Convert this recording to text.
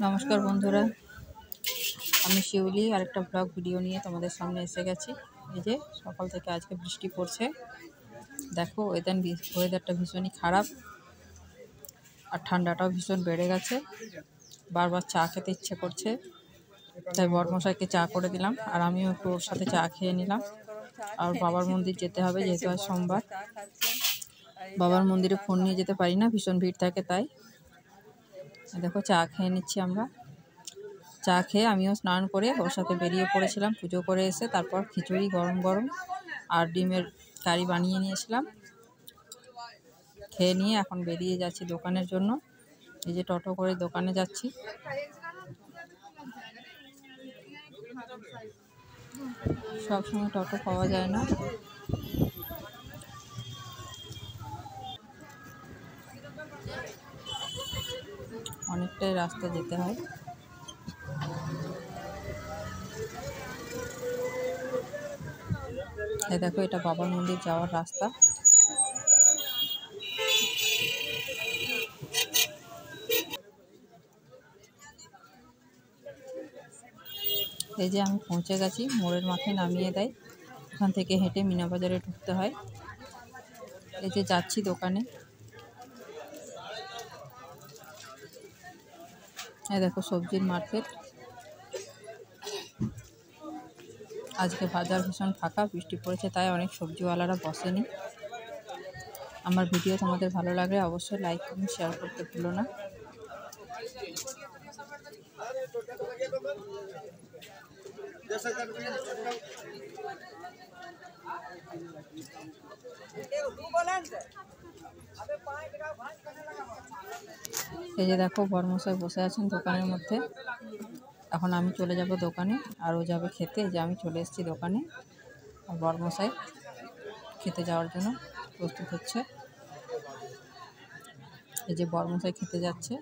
নমস্কার বন্ধুরা, আমি শিউলি আরেকটা ব্লগ ভিডিও নিয়ে তোমাদের সামনে এসে গেছি। এই যে সকাল থেকে আজকে বৃষ্টি পড়ছে, দেখো ওয়েদারটা ভীষণই খারাপ আর ঠান্ডাটাও ভীষণ বেড়ে গেছে। বারবার চা খেতে ইচ্ছে করছে, তাই বরমশাইকে চা করে দিলাম আর আমিও একটু ওর সাথে চা খেয়ে নিলাম। আর বাবার মন্দির যেতে হবে, যেহেতু আজ সোমবার। বাবার মন্দিরে ফোন নিয়ে যেতে পারি না, ভীষণ ভিড় থাকে, তাই দেখো চা খেয়ে নিচ্ছি আমরা। চা খেয়ে আমিও স্নান করে ওর সাথে বেরিয়ে পড়েছিলাম পুজো করে এসে। তারপর খিচুড়ি গরম গরম আর ডিমের কারি বানিয়ে নিয়েছিলাম, খেয়ে নিয়ে এখন বেরিয়ে যাচ্ছি দোকানের জন্য। এই যে টোটো করে দোকানে যাচ্ছি। সবসময় টোটো পাওয়া যায় না, অনেকটাই রাস্তা যেতে হয়। এই দেখো, এটা বাবার মন্দির যাওয়ার রাস্তা। এই যে আমি পৌঁছে গেছি, মোড়ের মাথায় নামিয়ে দেয়, ওখান থেকে হেঁটে মিনা বাজারে ঢুকতে হয়। এই যে যাচ্ছি দোকানে। এই দেখো সবজির মার্কেট, আজকে বাজার ভীষণ ফাঁকা, বৃষ্টি পড়েছে তাই অনেক সবজিওয়ালারা বসেনি। আমার ভিডিও তোমাদের ভালো লাগলে অবশ্যই লাইক কমেন্ট শেয়ার করতে ভুলো না। এই যে দেখো বরমশাই বসে আছেন দোকানের মধ্যে। এখন আমি চলে যাব দোকানে আর ও যাবে খেতে। এই যে আমি চলে এসেছি দোকানে আর বরমশাই খেতে যাওয়ার জন্য প্রস্তুত হচ্ছে। এই যে বরমশাই খেতে যাচ্ছে।